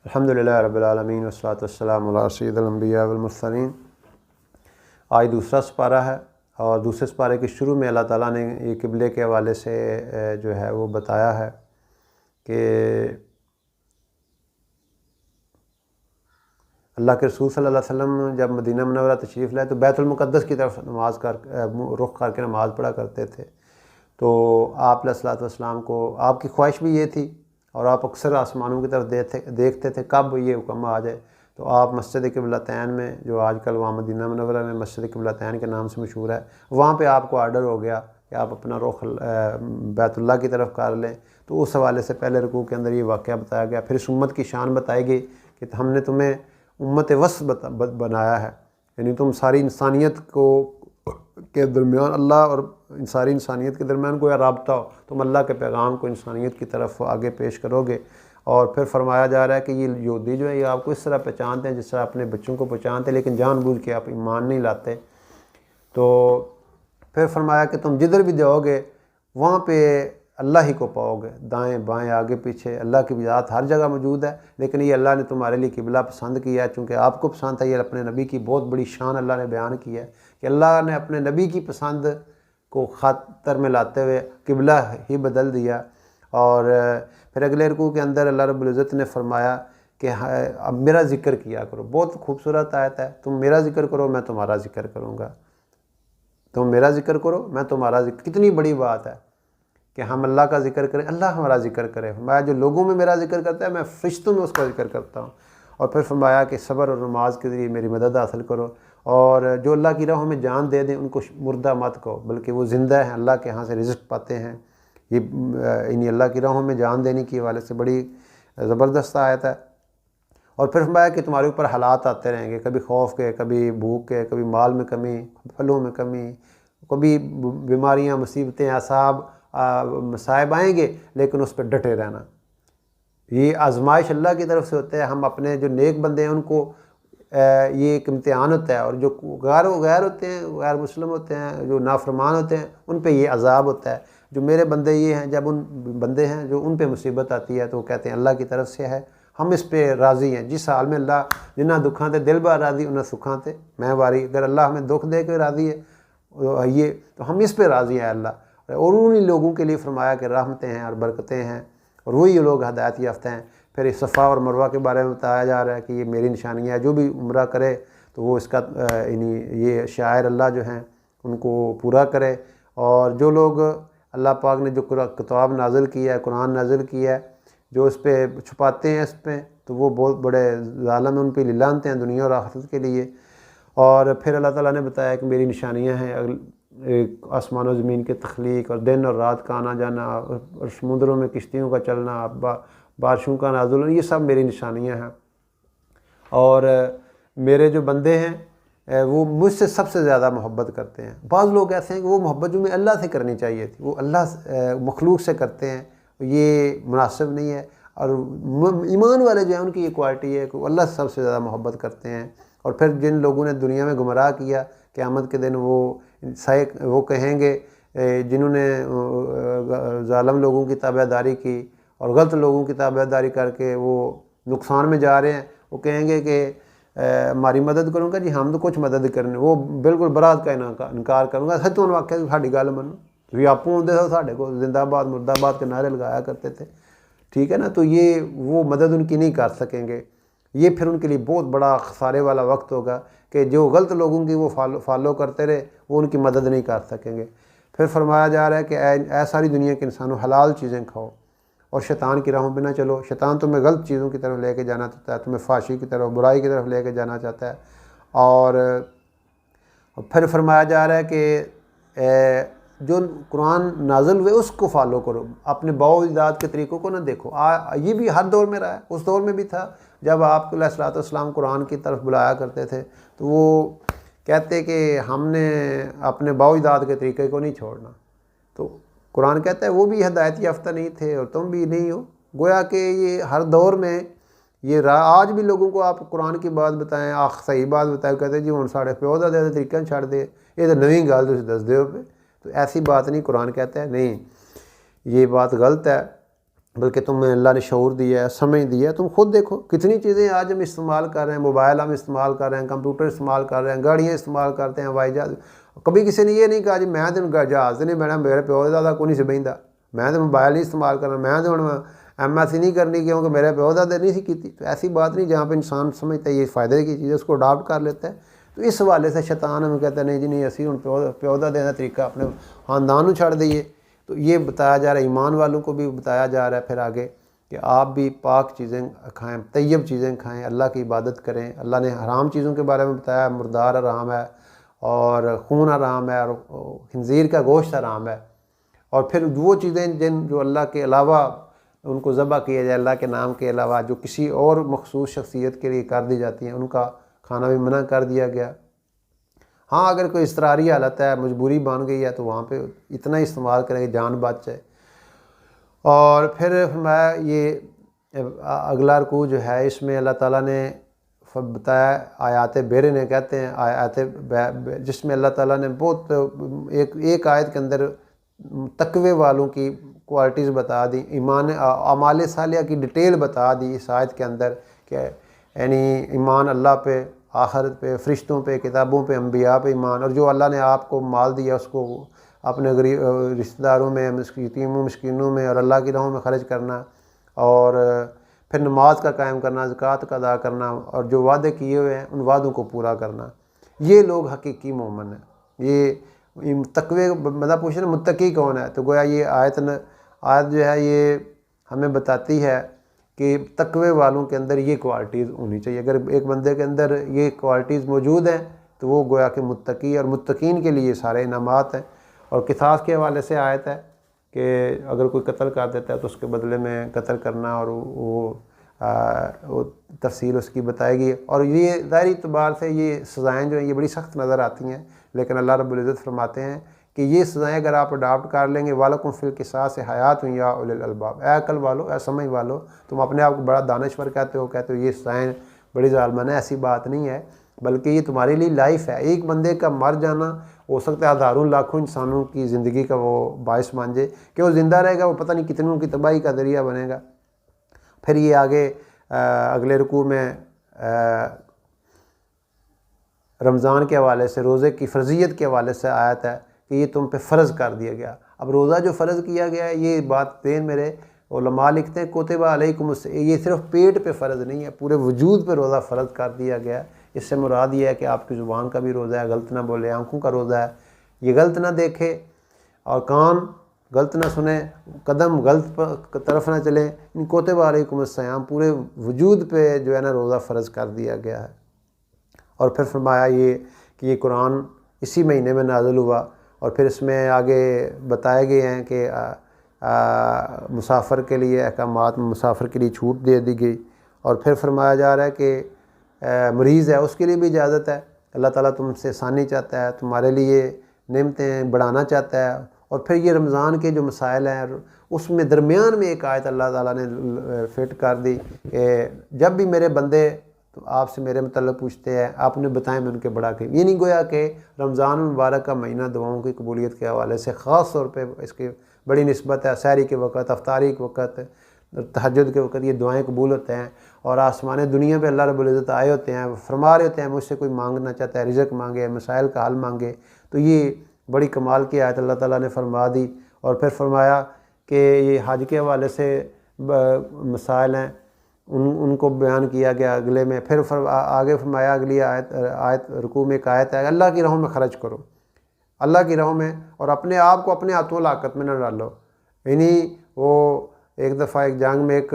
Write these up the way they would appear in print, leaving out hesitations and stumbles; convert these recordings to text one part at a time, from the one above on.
الحمدللہ رب العالمین والصلاۃ والسلام علی سید الانبیاء والمرسلین۔ آج دوسرا سپارہ ہے اور دوسرے سپارے کے شروع میں اللہ تعالیٰ نے یہ قبلے کے حوالے سے جو ہے وہ بتایا ہے کہ اللہ کے رسول صلی اللہ علیہ وسلم جب مدینہ منورہ تشریف لائے تو بیت المقدس کی طرف رخ کر کے نماز پڑھا کرتے تھے۔ تو آپ علیہ الصلوۃ والسلام کو آپ کی خواہش بھی یہ تھی اور آپ اکثر آسمانوں کی طرف دیکھتے تھے کب یہ حکم آ جائے۔ تو آپ مسجد قبلتین میں، جو آج کل وہاں مدینہ منورہ میں مسجد قبلتین کے نام سے مشہور ہے، وہاں پہ آپ کو آرڈر ہو گیا کہ آپ اپنا رخ بیت اللہ کی طرف کر لیں۔ تو اس حوالے سے پہلے رکوع کے اندر یہ واقعہ بتایا گیا۔ پھر اس امت کی شان بتائی گئی کہ ہم نے تمہیں امت وسط بنایا ہے، یعنی تم ساری انسانیت کے درمیان، اللہ اور ساری انسانیت کے درمیان کوئی رابطہ ہو، تم اللہ کے پیغام کو انسانیت کی طرف آگے پیش کرو گے۔ اور پھر فرمایا جا رہا ہے کہ یہ یہودی جو ہے یہ آپ کو اس طرح پہچانتے ہیں جس طرح اپنے بچوں کو پہچانتے ہیں، لیکن جان بوجھ کے آپ ایمان نہیں لاتے۔ تو پھر فرمایا کہ تم جدھر بھی جاؤ گے وہاں پہ اللہ ہی کو پاؤ گے، دائیں بائیں آگے پیچھے اللہ کی ذات ہر جگہ موجود ہے، لیکن یہ اللہ نے تمہارے لیے قبلہ پسند کیا ہے چونکہ آپ کو پسند ہے۔ یہ اپنے نبی کی بہت بڑی شان اللہ نے بیان کی ہے کہ اللہ نے اپنے نبی کی پسند کو خاطر میں لاتے ہوئے قبلہ ہی بدل دیا۔ اور پھر اگلے رکوع کے اندر اللہ رب العزت نے فرمایا کہ اب میرا ذکر کیا کرو۔ بہت خوبصورت آیت ہے، تم میرا ذکر کرو میں تمہارا ذکر کروں گا، تم میرا ذکر کرو میں تمہارا ذکر۔ کتنی بڑی بات ہے کہ ہم اللہ کا ذکر کریں، اللہ ہمارا ذکر کرے۔ فرمایا جو لوگوں میں میرا ذکر کرتا ہے میں فرشتوں میں اس کا ذکر کرتا ہوں۔ اور پھر فرمایا کہ صبر اور نماز کے ذریعے میری مدد حاصل کرو، اور جو اللہ کی راہوں میں جان دے دیں ان کو مردہ مت کہو، بلکہ وہ زندہ ہیں، اللہ کے ہاں سے رزق پاتے ہیں۔ یہ انہیں اللہ کی راہوں میں جان دینے کی حوالے سے بڑی زبردست آیت ہے۔ اور پھر فرمایا کہ تمہارے اوپر حالات آتے رہیں گے، کبھی خوف کے، کبھی بھوک کے، کبھی مال میں کمی، پھلوں میں کمی، کبھی بیماریاں، مصیبتیں، مصائب آئیں گے، لیکن اس پہ ڈٹے رہنا۔ یہ آزمائش اللہ کی طرف سے ہوتا ہے۔ ہم اپنے جو نیک بندے ہیں ان کو یہ ایک امتحان ہوتا ہے، اور جو غیر ہوتے ہیں، غیر مسلم ہوتے ہیں، جو نافرمان ہوتے ہیں، ان پہ یہ عذاب ہوتا ہے۔ جو میرے بندے یہ ہیں، جب ان بندے ہیں جو ان پہ مصیبت آتی ہے تو وہ کہتے ہیں اللہ کی طرف سے ہے، ہم اس پہ راضی ہیں۔ جس حال میں اللہ جنہ دکھاں تے دل بار راضی انہیں سکھاں تے میں واری۔ اگر اللہ ہمیں دکھ دے کے راضی ہے یہ تو ہم اس پہ راضی ہیں اللہ۔ اور انہی لوگوں کے لیے فرمایا کہ رحمتیں ہیں اور برکتیں ہیں، اور وہی لوگ ہدایت یافتہ ہیں۔ پھر اس صفا اور مروہ کے بارے میں بتایا جا رہا ہے کہ یہ میری نشانیاں ہے، جو بھی عمرہ کرے تو وہ اس کا یہ شاعر اللہ جو ہیں ان کو پورا کرے۔ اور جو لوگ اللہ پاک نے جو کتاب نازل کیا ہے، قرآن نازل کیا ہے، جو اس پہ چھپاتے ہیں اس پہ تو وہ بہت بڑے ظالم ہیں، ان پہ لعنتیں ہیں دنیا اور آخرت کے لیے۔ اور پھر اللہ تعالیٰ نے بتایا کہ میری نشانیاں ہیں آسمان و زمین کے تخلیق، اور دن اور رات کا آنا جانا، اور سمندروں میں کشتیوں کا چلنا، بارشوں کا نازل، یہ سب میری نشانیاں ہیں۔ اور میرے جو بندے ہیں وہ مجھ سے سب سے زیادہ محبت کرتے ہیں۔ بعض لوگ ایسے ہیں کہ وہ محبت جو میں اللہ سے کرنی چاہیے تھی وہ اللہ مخلوق سے کرتے ہیں، یہ مناسب نہیں ہے۔ اور ایمان والے جو ہیں ان کی یہ کوالٹی ہے کہ وہ اللہ سے سب سے زیادہ محبت کرتے ہیں۔ اور پھر جن لوگوں نے دنیا میں گمراہ کیا، قیامت کے دن وہ کہیں گے، جنہوں نے ظالم لوگوں کی تابع داری کی اور غلط لوگوں کی تابع داری کر کے وہ نقصان میں جا رہے ہیں، وہ کہیں گے کہ ہماری مدد کروں گا جی، ہم تو کچھ مدد کرنے، وہ بالکل برات کا انکار کروں گا۔ سچ تو آخیا ساڈی گل منو، تھی آپ آتے ہو ساڈے کو زندہ آباد مرد آباد کے نعرے لگایا کرتے تھے، ٹھیک ہے نا۔ تو یہ وہ مدد ان کی نہیں کر سکیں گے۔ یہ پھر ان کے لیے بہت بڑا خسارے والا وقت ہوگا کہ جو غلط لوگوں کی وہ فالو کرتے رہے وہ ان کی مدد نہیں کر سکیں گے۔ پھر فرمایا جا رہا ہے کہ اے ساری دنیا کے انسانوں، حلال چیزیں کھاؤ اور شیطان کی راہوں پہ نہ چلو۔ شیطان تمہیں غلط چیزوں کی طرف لے کے جانا چاہتا ہے، تمہیں فحشی کی طرف، برائی کی طرف لے کے جانا چاہتا ہے۔ اور پھر فرمایا جا رہا ہے کہ جو قرآن نازل ہوئے اس کو فالو کرو، اپنے باؤ اجداد کے طریقوں کو نہ دیکھو۔ یہ بھی ہر دور میں رہا ہے، اس دور میں بھی تھا جب آپ علیہ الصلوۃ والسلام قرآن کی طرف بلایا کرتے تھے تو وہ کہتے کہ ہم نے اپنے باؤ اجداد کے طریقے کو نہیں چھوڑنا۔ تو قرآن کہتا ہے وہ بھی ہدایت یافتہ نہیں تھے اور تم بھی نہیں ہو۔ گویا کہ یہ ہر دور میں یہ آج بھی لوگوں کو آپ قرآن کی بات بتائیں، صحیح بات بتائیں، کہتے ہیں جی ہوں ساڑھے پیو دے طریقے چھڑ دے، یہ تو نئی گل تھی دس دے ہو پہ۔ تو ایسی بات نہیں، قرآن کہتا ہے نہیں، یہ بات غلط ہے۔ بلکہ تمہیں اللہ نے شعور دیا ہے، سمجھ دیا ہے۔ تم خود دیکھو کتنی چیزیں آج ہم استعمال کر رہے ہیں، موبائل ہم استعمال کر رہے ہیں، کمپیوٹر استعمال کر رہے ہیں، گاڑیاں استعمال کرتے ہیں، ہوائی جہاز۔ کبھی کسی نے یہ نہیں کہا جی میں تو جہاز نہیں بہنا، میرے پیو دادا کو نہیں سی بہندا، میں تو موبائل نہیں استعمال کرنا، میں تو ایم ایس سی نہیں کرنی کیونکہ میرے پیو دادا نہیں سی کیتی۔ تو ایسی بات نہیں، جہاں پہ انسان سمجھتا ہے یہ فائدے کی چیز ہے اس کو اڈاپٹ کر لیتا ہے۔ تو اس حوالے سے شیطان ہمیں کہتا ہے نہیں جی نہیں، اسی ہوں پیو دادے کا طریقہ اپنے خاندان کو چھڑ دئیے۔ تو یہ بتایا جا رہا ہے، ایمان والوں کو بھی بتایا جا رہا ہے پھر آگے کہ آپ بھی پاک چیزیں کھائیں، طیب چیزیں کھائیں، اللہ کی عبادت کریں۔ اللہ نے حرام چیزوں کے بارے میں بتایا، مردار حرام ہے اور خون حرام ہے اور خنزیر کا گوشت حرام ہے۔ اور پھر وہ چیزیں جو اللہ کے علاوہ ان کو ذبح کیا جائے، اللہ کے نام کے علاوہ جو کسی اور مخصوص شخصیت کے لیے کر دی جاتی ہیں، ان کا کھانا بھی منع کر دیا گیا۔ ہاں اگر کوئی اضطراری حالت ہے، مجبوری بن گئی ہے، تو وہاں پہ اتنا ہی استعمال کریں کہ جان بچ جائے۔ اور پھر فرمایا یہ اگلا رکوع جو ہے اس میں اللہ تعالیٰ نے بتایا آیات بیرنے کہتے ہیں، آیات جس میں اللہ تعالیٰ نے بہت ایک آیت کے اندر تقوی والوں کی کوالٹیز بتا دی، ایمان اعمال صالحہ کی ڈیٹیل بتا دی اس آیت کے اندر کہ یعنی ایمان اللہ پہ، آخرت پہ، فرشتوں پہ، کتابوں پہ، انبیاء پہ ایمان، اور جو اللہ نے آپ کو مال دیا اس کو اپنے غریب رشتہ داروں میں، یتیموں مسکینوں میں اور اللہ کی راہوں میں خرچ کرنا، اور پھر نماز کا قائم کرنا، زکوٰۃ کا ادا کرنا، اور جو وعدے کیے ہوئے ہیں ان وعدوں کو پورا کرنا۔ یہ لوگ حقیقی مومن ہیں۔ یہ تقوی مطلب پوچھنا متقی کون ہے، تو گویا یہ آیت جو ہے یہ ہمیں بتاتی ہے کہ تقوی والوں کے اندر یہ کوالٹیز ہونی چاہیے۔ اگر ایک بندے کے اندر یہ کوالٹیز موجود ہیں تو وہ گویا کہ متقی، اور متقین کے لیے سارے انعامات ہیں۔ اور قصاص کے حوالے سے آیت ہے کہ اگر کوئی قتل کر دیتا ہے تو اس کے بدلے میں قتل کرنا، اور وہ تفصیل اس کی بتائے گی۔ اور یہ ظاہری اعتبار سے یہ سزائیں جو ہیں یہ بڑی سخت نظر آتی ہیں، لیکن اللہ رب العزت فرماتے ہیں کہ یہ سزائیں اگر آپ اڈاپٹ کر لیں گے، وَلَكُمْ فِي الْقِصَاصِ حَيَاةٌ يَا أُولِي الْأَلْبَابِ، اے عقل والو، اے سمجھ والو، تم اپنے آپ کو بڑا دانشور کہتے ہو یہ سزائیں بڑی ظالمانہ، ایسی بات نہیں ہے، بلکہ یہ تمہارے لیے لائف ہے۔ ایک بندے کا مر جانا ہو سکتا ہے ہزاروں لاکھوں انسانوں کی زندگی کا وہ باعث مان جائے کہ وہ زندہ رہے گا، وہ پتہ نہیں کتنوں کی تباہی کا ذریعہ بنے گا۔ پھر یہ آگے اگلے رکوع میں رمضان کے حوالے سے، روزے کی فرضیت کے حوالے سے آیت ہے کہ یہ تم پہ فرض کر دیا گیا۔ اب روزہ جو فرض کیا گیا ہے، یہ بات دین میرے علماء لکھتے ہیں کتب علیکم، یہ صرف پیٹ پہ فرض نہیں ہے، پورے وجود پہ روزہ فرض کر دیا گیا ہے۔ اس سے مراد یہ ہے کہ آپ کی زبان کا بھی روزہ ہے، غلط نہ بولے، آنکھوں کا روزہ ہے، یہ غلط نہ دیکھے، اور کان غلط نہ سنیں، قدم غلط طرف نہ چلیں۔ ان کتب علیکم الصیام، پورے وجود پہ جو ہے نا روزہ فرض کر دیا گیا ہے۔ اور پھر فرمایا یہ کہ یہ قرآن اسی مہینے میں نازل ہوا، اور پھر اس میں آگے بتائے گئے ہیں کہ مسافر کے لیے احکامات، مسافر کے لیے چھوٹ دے دی گئی، اور پھر فرمایا جا رہا ہے کہ مریض ہے اس کے لیے بھی اجازت ہے، اللہ تعالیٰ تم سے آسانی چاہتا ہے، تمہارے لیے نعمتیں بڑھانا چاہتا ہے۔ اور پھر یہ رمضان کے جو مسائل ہیں اس میں درمیان میں ایک آیت اللہ تعالیٰ نے فٹ کر دی کہ جب بھی میرے بندے تو آپ سے میرے متعلق پوچھتے ہیں، آپ نے بتائیں میں ان کے بڑا کہ یہ نہیں گویا کہ رمضان المبارک کا مہینہ دعاؤں کی قبولیت کے حوالے سے خاص طور پہ اس کی بڑی نسبت ہے۔ سحری کے وقت، افطاری کے وقت، تہجد کے وقت یہ دعائیں قبول ہوتے ہیں، اور آسمان دنیا پہ اللہ رب العزت آئے ہوتے ہیں، فرما رہے ہوتے ہیں مجھ سے کوئی مانگنا چاہتا ہے رزق مانگے، مسائل کا حل مانگے۔ تو یہ بڑی کمال کی آیت اللہ تعالیٰ نے فرما دی۔ اور پھر فرمایا کہ یہ حج کے حوالے سے مسائل ہیں، ان کو بیان کیا گیا اگلے میں۔ پھر آگے فرمایا اگلی آیت رکوع میں ایک آیت ہے، اللہ کی راہوں میں خرچ کرو، اللہ کی راہوں میں، اور اپنے آپ کو اپنے ہاتھوں ہلاکت میں نہ ڈالو۔ یعنی وہ ایک دفعہ ایک جنگ میں ایک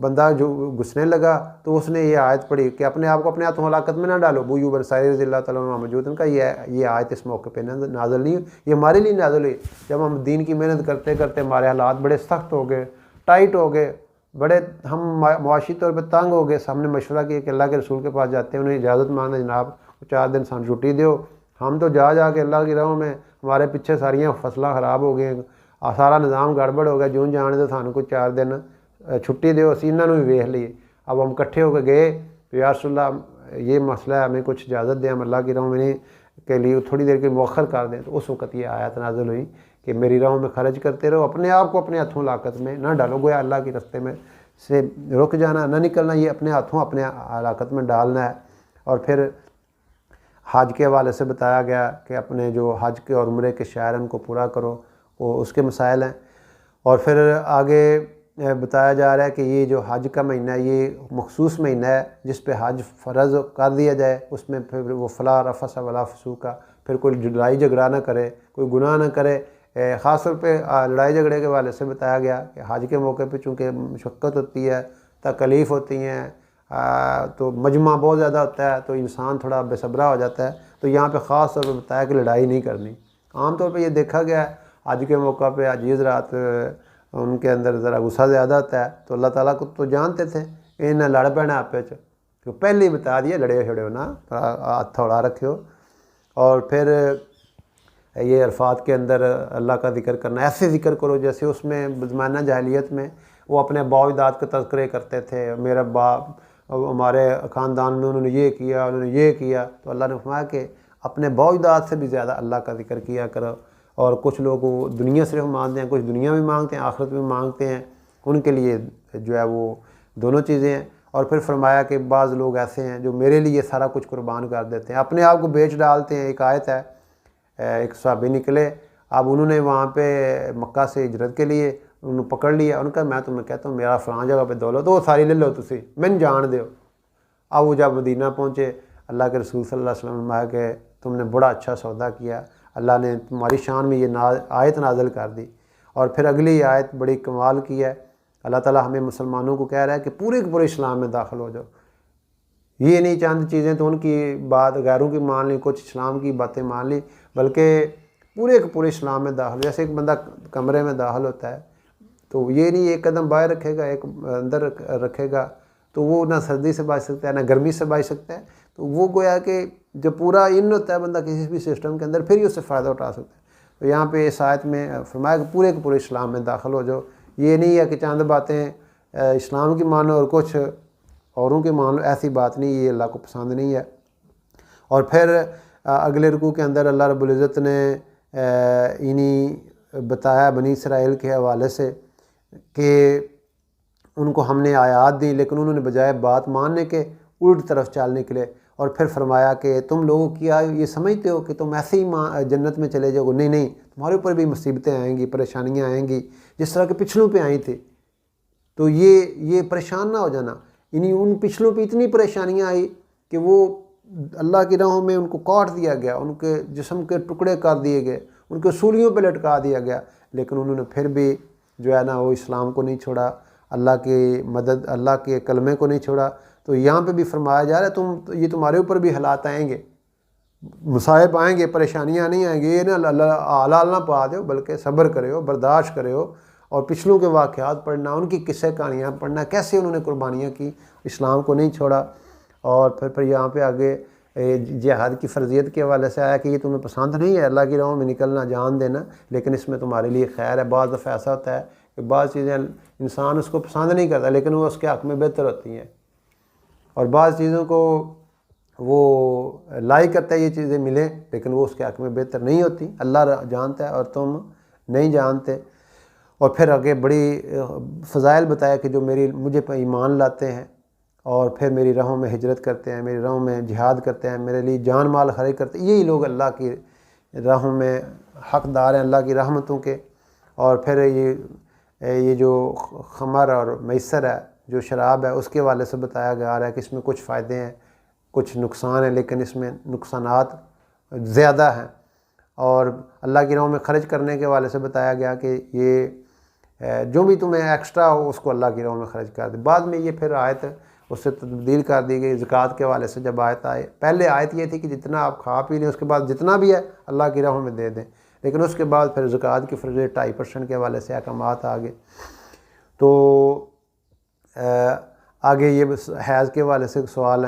بندہ جو گھسنے لگا تو اس نے یہ آیت پڑھی کہ اپنے آپ کو اپنے ہاتھوں ہلاکت میں نہ ڈالو۔ ابو ایوب انصاری رضی اللہ تعالیٰ عنہ موجود ان کا یہ آیت اس موقع پہ نازل نہیں، یہ ہمارے لیے نازل ہوئی جب ہم دین کی محنت کرتے کرتے ہمارے حالات بڑے سخت ہو گئے، ٹائٹ ہو گئے، بڑے ہم معاشی طور پہ تنگ ہو گئے۔ ہم نے مشورہ کیا کہ اللہ کے رسول کے پاس جاتے ہیں، انہیں اجازت مانگنا، جناب 4 دن سان چھٹی دیو۔ ہم تو جا کے اللہ کی راہوں میں، ہمارے پیچھے ساریاں فصلیں خراب ہو گئیں، سارا نظام گڑبڑ ہو گیا، جوں جانے تو سانوں کو 4 دن چھٹی دیو، اسی انہوں نے بھی ویکھ لیے۔ اب ہم کٹھے ہو کے گئے تو یا رسول اللہ یہ مسئلہ ہے، ہمیں کچھ اجازت دیں، ہم اللہ کی راہوں میں کے لیے تھوڑی دیر کے مؤخر کر دیں۔ تو اس وقت یہ آیت نازل ہوئی کہ میری راہوں میں خرچ کرتے رہو، اپنے آپ کو اپنے ہاتھوں ہلاکت میں نہ ڈالو، گویا اللہ کے راستے میں سے رک جانا، نہ نکلنا، یہ اپنے ہاتھوں اپنے ہلاکت میں ڈالنا ہے۔ اور پھر حج کے حوالے سے بتایا گیا کہ اپنے جو حج کے اور عمرے کے شعائر ان کو پورا کرو، وہ اس کے مسائل ہیں۔ اور پھر آگے بتایا جا رہا ہے کہ یہ جو حج کا مہینہ ہے یہ مخصوص مہینہ ہے جس پہ حج فرض کر دیا جائے، اس میں پھر وہ فلا رفث ولا فسوق کا، پھر کوئی لڑائی جھگڑا نہ کرے، کوئی گناہ نہ کرے۔ خاص طور پہ لڑائی جھگڑے کے حوالے سے بتایا گیا کہ حج کے موقع پہ چونکہ مشقت ہوتی ہے، تکلیف ہوتی ہیں، تو مجمع بہت زیادہ ہوتا ہے، تو انسان تھوڑا بے صبرا ہو جاتا ہے، تو یہاں پہ خاص طور پہ بتایا کہ لڑائی نہیں کرنی۔ عام طور پہ یہ دیکھا گیا ہے حج کے موقع پہ حجی حضرات ان کے اندر ذرا غصہ زیادہ ہوتا ہے، تو اللہ تعالیٰ کو تو جانتے تھے انہیں لڑ پینا آپ پہ، تو پہلے ہی بتا دیا لڑے چھڑے ہو نا، ہاتھ تھوڑا رکھے ہو۔ اور پھر یہ عرفات کے اندر اللہ کا ذکر کرنا، ایسے ذکر کرو جیسے اس میں زمانہ جاہلیت میں وہ اپنے باء و اجداد کے تذکرے کرتے تھے، میرا باپ ہمارے خاندان میں انہوں نے یہ کیا، انہوں نے یہ کیا، تو اللہ نے فرمایا کہ اپنے باء و اجداد سے بھی زیادہ اللہ کا ذکر کیا کرو۔ اور کچھ لوگ وہ دنیا صرف مانگتے ہیں، کچھ دنیا بھی مانگتے ہیں، آخرت بھی مانگتے ہیں، ان کے لیے جو ہے وہ دونوں چیزیں ہیں۔ اور پھر فرمایا کہ بعض لوگ ایسے ہیں جو میرے لیے سارا کچھ قربان کر دیتے ہیں، اپنے آپ کو بیچ ڈالتے ہیں۔ ایک آیت ہے، ایک صحابی نکلے، اب انہوں نے وہاں پہ مکہ سے ہجرت کے لیے انہوں پکڑ لیا، ان کا میں تمہیں کہتا ہوں میرا فلاں جگہ پہ دولت وہ ساری لے لو تسی، میں جان دیو۔ اب وہ جب مدینہ پہنچے، اللہ کے رسول صلی اللہ علیہ وسلم نے فرمایا کہ تم نے بڑا اچھا سودا کیا، اللہ نے تمہاری شان میں یہ آیت نازل کر دی۔ اور پھر اگلی آیت بڑی کمال کی ہے، اللہ تعالیٰ ہمیں مسلمانوں کو کہہ رہا ہے کہ پورے کے پورے اسلام میں داخل ہو جاؤ، یہ نہیں چند چیزیں تو ان کی بات غیروں کی مان لی، کچھ اسلام کی باتیں مان لی، بلکہ پورے کے پورے اسلام میں داخل۔ جیسے ایک بندہ کمرے میں داخل ہوتا ہے تو یہ نہیں ایک قدم باہر رکھے گا ایک اندر رکھے گا، تو وہ نہ سردی سے بچ سکتا ہے نہ گرمی سے بچ سکتا ہے، تو وہ گویا کہ جب پورا ان ہوتا ہے بندہ کسی بھی سسٹم کے اندر، پھر ہی اس سے فائدہ اٹھا سکتا ہے۔ تو یہاں پہ اس آیت میں فرمایا کہ پورے کے پورے اسلام میں داخل ہو جاؤ، یہ نہیں ہے کہ چند باتیں اسلام کی مانو اور کچھ اوروں کی مان لو، ایسی بات نہیں، یہ اللہ کو پسند نہیں ہے۔ اور پھر اگلے رکوع کے اندر اللہ رب العزت نے انہیں بتایا بنی اسرائیل کے حوالے سے کہ ان کو ہم نے آیات دی لیکن انہوں نے بجائے بات ماننے کے الٹ طرف چال نکلے۔ اور پھر فرمایا کہ تم لوگوں کیا یہ سمجھتے ہو کہ تم ایسے ہی جنت میں چلے جاؤ گے؟ نہیں نہیں، تمہارے اوپر بھی مصیبتیں آئیں گی، پریشانیاں آئیں گی جس طرح کے پچھلوں پہ آئی تھی، تو یہ پریشان نہ ہو جانا۔ یعنی ان پچھلوں پہ اتنی پریشانیاں آئی کہ وہ اللہ کی راہوں میں ان کو کاٹ دیا گیا، ان کے جسم کے ٹکڑے کر دیے گئے، ان کے سولیوں پہ لٹکا دیا گیا، لیکن انہوں نے پھر بھی جو ہے نا وہ اسلام کو نہیں چھوڑا، اللہ کی مدد، اللہ کے کلمے کو نہیں چھوڑا۔ تو یہاں پہ بھی فرمایا جا رہا ہے یہ تمہارے اوپر بھی حالات آئیں گے، مصائب آئیں گے، پریشانیاں نہیں آئیں گے، یہ نہ اللہ آلال نہ پا دو، بلکہ صبر کرے ہو، برداشت کرے ہو، اور پچھلوں کے واقعات پڑھنا، ان کی قصے کہانیاں پڑھنا، کیسے انہوں نے قربانیاں کی، اسلام کو نہیں چھوڑا۔ اور پھر یہاں پہ آگے جہاد کی فرضیت کے حوالے سے آیا کہ یہ تمہیں پسند نہیں ہے اللہ کی راہوں میں نکلنا، جان دینا، لیکن اس میں تمہارے لیے خیر ہے۔ بعض دفعہ ایسا ہوتا ہے کہ بعض چیزیں انسان اس کو پسند نہیں کرتا لیکن وہ اس کے حق میں بہتر ہوتی ہیں، اور بعض چیزوں کو وہ لائک کرتا ہے یہ چیزیں ملیں لیکن وہ اس کے حق میں بہتر نہیں ہوتی، اللہ جانتا ہے اور تم نہیں جانتے۔ اور پھر آگے بڑی فضائل بتایا کہ جو مجھے پہ ایمان لاتے ہیں اور پھر میری راہوں میں ہجرت کرتے ہیں، میری راہوں میں جہاد کرتے ہیں، میرے لیے جان مال خرچ کرتے ہیں، یہی لوگ اللہ کی راہوں میں حقدار ہیں اللہ کی رحمتوں کے۔ اور پھر یہ جو خمر اور میسر ہے، جو شراب ہے، اس کے حوالے سے بتایا گیا رہا ہے کہ اس میں کچھ فائدے ہیں کچھ نقصان ہیں، لیکن اس میں نقصانات زیادہ ہیں۔ اور اللہ کی راہوں میں خرچ کرنے کے حوالے سے بتایا گیا کہ یہ جو بھی تمہیں ایکسٹرا ہو اس کو اللہ کی راہوں میں خرچ کر دے۔ بعد میں یہ پھر آیت اس سے تبدیل کر دی گئی زکوٰۃ کے حوالے سے۔ جب آیت آئے، پہلے آیت یہ تھی کہ جتنا آپ کھا پی لیں اس کے بعد جتنا بھی ہے اللہ کی راہوں میں دے دیں، لیکن اس کے بعد پھر زکوٰۃ کی فرضیت 2.5% کے حوالے سے احکامات آگے۔ تو آگے یہ حیض کے حوالے سے سوال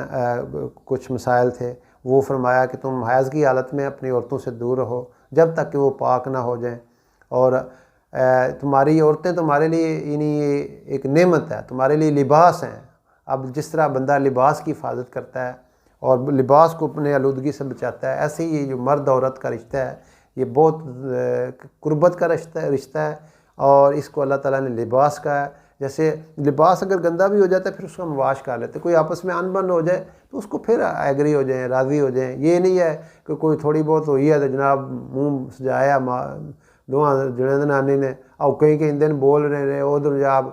کچھ مسائل تھے، وہ فرمایا کہ تم حیض کی حالت میں اپنی عورتوں سے دور رہو جب تک کہ وہ پاک نہ ہو جائیں، اور تمہاری عورتیں تمہارے لیے یعنی ایک نعمت ہے، تمہارے لیے لباس ہیں۔ اب جس طرح بندہ لباس کی حفاظت کرتا ہے اور لباس کو اپنے آلودگی سے بچاتا ہے، ایسے ہی یہ جو مرد عورت کا رشتہ ہے یہ بہت قربت کا رشتہ ہے، اور اس کو اللہ تعالیٰ نے لباس کہا ہے۔ جیسے لباس اگر گندا بھی ہو جاتا ہے پھر اس کا ہم واش کر لیتے، کوئی آپس میں انبن ہو جائے تو اس کو پھر ایگری ہو جائیں، راضی ہو جائیں۔ یہ نہیں ہے کہ کوئی تھوڑی بہت ہوئی ہے تو جناب منہ سجایا دواں جڑے نانی نے، اور کئی کئی دن بول رہے ادھر جاب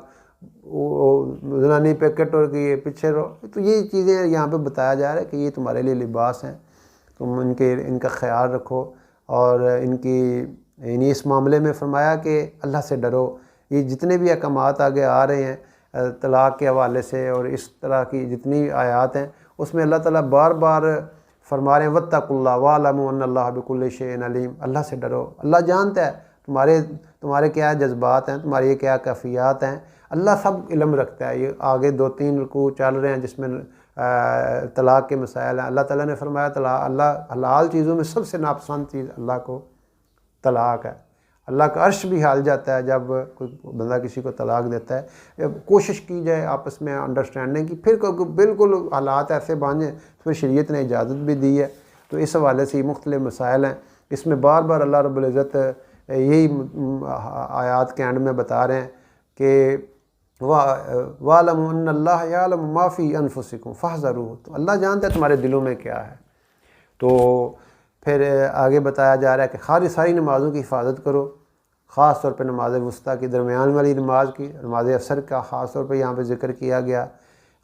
زنانی پہ کٹور کی پیچھے رہو۔ تو یہ چیزیں یہاں پہ بتایا جا رہا ہے کہ یہ تمہارے لیے لباس ہیں، تم ان کا خیال رکھو، اور ان کی یعنی اس معاملے میں فرمایا کہ اللہ سے ڈرو۔ یہ جتنے بھی احکامات آگے آ رہے ہیں طلاق کے حوالے سے اور اس طرح کی جتنی آیات ہیں، اس میں اللہ تعالیٰ بار بار فرما رہے ہیں واتقوا اللہ واعلموا ان اللہ بکل شیء علیم، اللہ سے ڈرو۔ اللہ جانتا ہے تمہارے کیا جذبات ہیں، تمہاری کیا کیفیات ہیں، اللہ سب علم رکھتا ہے۔ یہ آگے 2-3 رکوع چل رہے ہیں جس میں طلاق کے مسائل ہیں۔ اللہ تعالیٰ نے فرمایا اللہ حلال چیزوں میں سب سے ناپسند چیز اللہ کو طلاق ہے۔ اللہ کا عرش بھی ہل جاتا ہے جب کوئی بندہ کسی کو طلاق دیتا ہے۔ کوشش کی جائے آپس میں انڈرسٹینڈنگ کی، پھر بالکل حالات ایسے بن جائیں پھر شریعت نے اجازت بھی دی ہے۔ تو اس حوالے سے مختلف مسائل ہیں، اس میں بار بار اللہ رب العزت یہی آیات کے اینڈ میں بتا رہے ہیں کہ وَاعْلَمُوا أَنَّ اللَّهَ يَعْلَمُ مَا فِي أَنفُسِكُمْ فَاحْذَرُوهُ، تو اللہ جانتا ہے تمہارے دلوں میں کیا ہے۔ تو پھر آگے بتایا جا رہا ہے کہ ساری نمازوں کی حفاظت کرو، خاص طور پہ نماز وسطیٰ کی، درمیان والی نماز کی، نماز عصر کا خاص طور پہ یہاں پہ ذکر کیا گیا،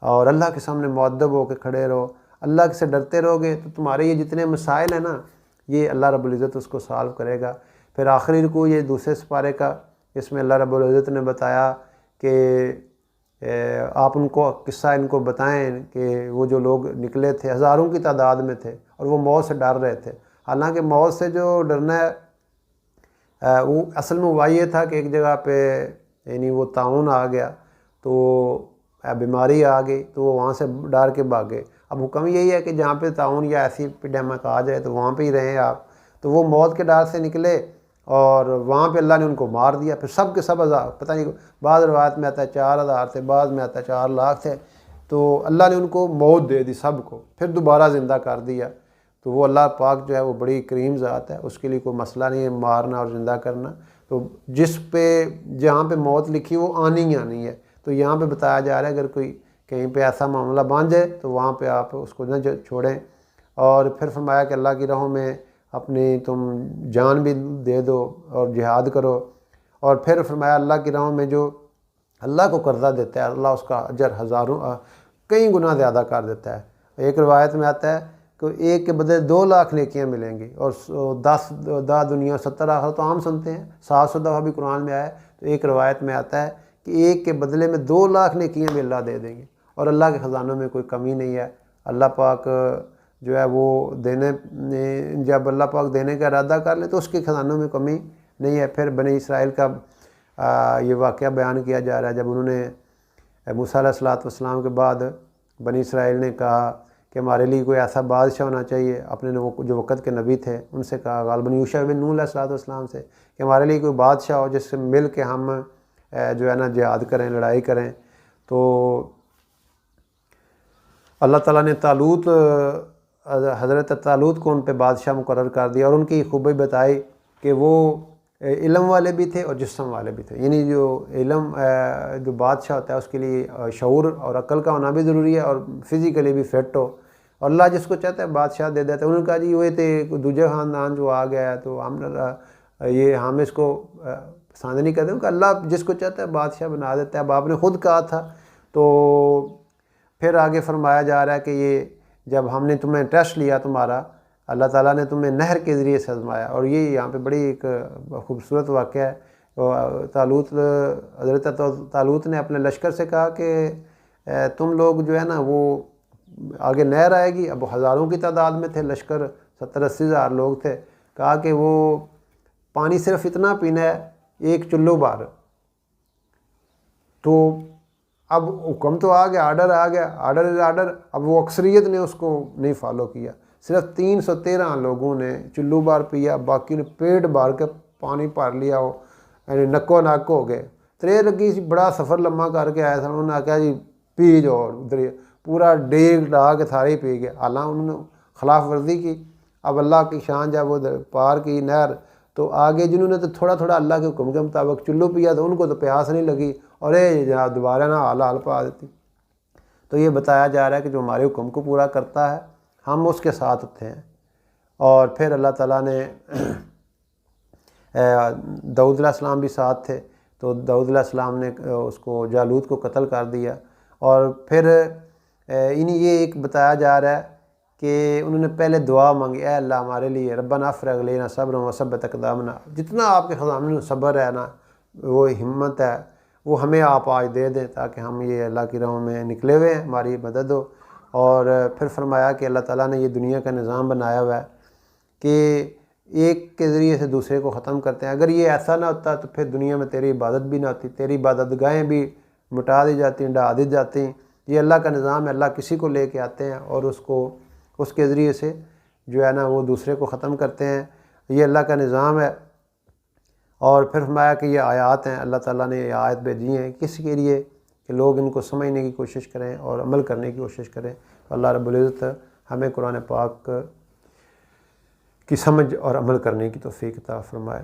اور اللہ کے سامنے مؤدب ہو کے کھڑے رہو۔ اللہ سے ڈرتے رہو گے تو تمہارے یہ جتنے مسائل ہیں نا، یہ اللہ رب العزت اس کو سالو کرے گا۔ پھر آخری رکوع یہ دوسرے سپارے کا، اس میں اللہ رب العزت نے بتایا کہ آپ ان کو قصہ ان کو بتائیں کہ وہ جو لوگ نکلے تھے ہزاروں کی تعداد میں تھے اور وہ موت سے ڈر رہے تھے۔ حالانکہ موت سے جو ڈرنا ہے وہ اصل میں ہوا یہ تھا کہ ایک جگہ پہ یعنی وہ طاعون آ گیا تو بیماری آ گئی تو وہ وہاں سے ڈر کے بھاگے۔ اب حکم یہی ہے کہ جہاں پہ طاعون یا ایسی ایپیڈیمک آ جائے تو وہاں پہ ہی رہیں آپ۔ تو وہ موت کے ڈر سے نکلے اور وہاں پہ اللہ نے ان کو مار دیا۔ پھر سب کے سب ہزار، پتہ نہیں بعض روایت میں آتا ہے 4000 تھے، بعض میں آتا ہے 4 لاکھ تھے، تو اللہ نے ان کو موت دے دی سب کو، پھر دوبارہ زندہ کر دیا۔ تو وہ اللہ پاک جو ہے وہ بڑی کریم ذات ہے، اس کے لیے کوئی مسئلہ نہیں ہے مارنا اور زندہ کرنا۔ تو جہاں پہ موت لکھی وہ آنی ہی آنی ہے۔ تو یہاں پہ بتایا جا رہا ہے اگر کوئی کہیں پہ ایسا معاملہ بن جائے تو وہاں پہ آپ اس کو نہ چھوڑیں۔ اور پھر فرمایا کہ اللہ کی راہوں میں اپنی تم جان بھی دے دو اور جہاد کرو۔ اور پھر فرمایا اللہ کی راہوں میں جو اللہ کو قرضہ دیتا ہے اللہ اس کا اجر کئی گنا زیادہ کر دیتا ہے۔ ایک روایت میں آتا ہے کہ ایک کے بدلے 2 لاکھ نیکیاں ملیں گی، اور 10 دنیا 70 آخر تو عام سنتے ہیں، 700 دفعہ بھی قرآن میں آیا ہے۔ تو ایک روایت میں آتا ہے کہ ایک کے بدلے میں 2 لاکھ نیکیاں بھی اللہ دے دیں گے، اور اللہ کے خزانوں میں کوئی کمی نہیں ہے۔ اللہ پاک جو ہے وہ جب اللہ پاک دینے کا ارادہ کر لے تو اس کے خزانوں میں کمی نہیں ہے۔ پھر بنی اسرائیل کا یہ واقعہ بیان کیا جا رہا ہے جب انہوں نے موسیٰ علیہ السلام کے بعد بنی اسرائیل نے کہا کہ ہمارے لیے کوئی ایسا بادشاہ ہونا چاہیے، اپنے جو وقت کے نبی تھے ان سے کہا، غالباً یوشع بن نون علیہ السلام سے، کہ ہمارے لیے کوئی بادشاہ ہو جس سے مل کے ہم جو ہے نا جہاد کریں، لڑائی کریں۔ تو اللہ تعالیٰ نے حضرت طالوت کو ان پہ بادشاہ مقرر کر دیا، اور ان کی خوبی بتائی کہ وہ علم والے بھی تھے اور جسم والے بھی تھے۔ یعنی جو علم جو بادشاہ ہوتا ہے اس کے لیے شعور اور عقل کا ہونا بھی ضروری ہے، اور فزیکلی بھی فٹ ہو، اور اللہ جس کو چاہتا ہے بادشاہ دے دیتا ہے۔ انہوں نے کہا جی وہ تھے دوجے خاندان جو آ گیا ہے تو ہم اس کو پسند نہیں کرتے، کہ اللہ جس کو چاہتا ہے بادشاہ بنا دیتا ہے۔ اب آپ نے خود کہا تھا۔ تو پھر آگے فرمایا جا رہا ہے کہ یہ جب ہم نے تمہیں ٹیسٹ لیا تمہارا، اللہ تعالیٰ نے تمہیں نہر کے ذریعے سے آزمایا، اور یہ یہاں پہ بڑی ایک خوبصورت واقعہ ہے۔ حضرت طالوت نے اپنے لشکر سے کہا کہ تم لوگ جو ہے نا وہ آگے نہر آئے گی۔ اب ہزاروں کی تعداد میں تھے، لشکر 70-80 ہزار لوگ تھے۔ کہا کہ وہ پانی صرف اتنا پینا ہے، ایک چلو بھر۔ تو اب حکم تو آ گیا، آرڈر آ گیا، آرڈر۔ اب وہ اکثریت نے اس کو نہیں فالو کیا، صرف 313 لوگوں نے چلو بار پیا، باقی نے پیٹ بھر کے پانی بھر لیا، ہو یعنی نکو نک ہو گئے۔ ترے لگی سی، بڑا سفر لمحہ کر کے آیا تھا، انہوں نے کہا جی پی جاؤ، ادھر پورا ڈیگ ڈا کے سارے ہی پی گئے، حالانکہ انہوں نے خلاف ورزی کی۔ اب اللہ کی شان جب وہ پار کی نہر، تو آگے جنہوں نے تو تھوڑا تھوڑا اللہ کے حکم کے مطابق چلو پیا تو ان کو تو پیاس نہیں لگی، اور جناب دوبارہ نہ حال پا دیتی۔ تو یہ بتایا جا رہا ہے کہ جو ہمارے حکم کو پورا کرتا ہے ہم اس کے ساتھ ہوتے ہیں۔ اور پھر اللہ تعالیٰ نے داؤد علیہ السلام بھی ساتھ تھے، تو داؤد علیہ السلام نے اس کو جالوت کو قتل کر دیا۔ اور پھر یہ ایک بتایا جا رہا ہے کہ انہوں نے پہلے دعا مانگی، اے اللہ ہمارے لیے ربنا افرغ علینا صبرا وثبت اقدامنا، جتنا آپ کے خزانے میں صبر ہے نا، وہ ہمت ہے، وہ ہمیں آپ آج دے دیں تاکہ ہم یہ اللہ کی راہوں میں نکلے ہوئے ہیں، ہماری مدد ہو۔ اور پھر فرمایا کہ اللہ تعالیٰ نے یہ دنیا کا نظام بنایا ہوا ہے کہ ایک کے ذریعے سے دوسرے کو ختم کرتے ہیں۔ اگر یہ ایسا نہ ہوتا تو پھر دنیا میں تیری عبادت بھی نہ ہوتی، تیری عبادت گاہیں بھی مٹا دی جاتی، ڈھا دی جاتی۔ یہ اللہ کا نظام ہے، اللہ کسی کو لے کے آتے ہیں اور اس کے ذریعے سے جو ہے نا وہ دوسرے کو ختم کرتے ہیں۔ یہ اللہ کا نظام ہے۔ اور پھر فرمایا کہ یہ آیات ہیں، اللہ تعالیٰ نے یہ آیت بھیجی ہیں کس کے لیے؟ کہ لوگ ان کو سمجھنے کی کوشش کریں اور عمل کرنے کی کوشش کریں۔ اللہ رب العزت ہمیں قرآن پاک کی سمجھ اور عمل کرنے کی توفیق عطا فرمائے۔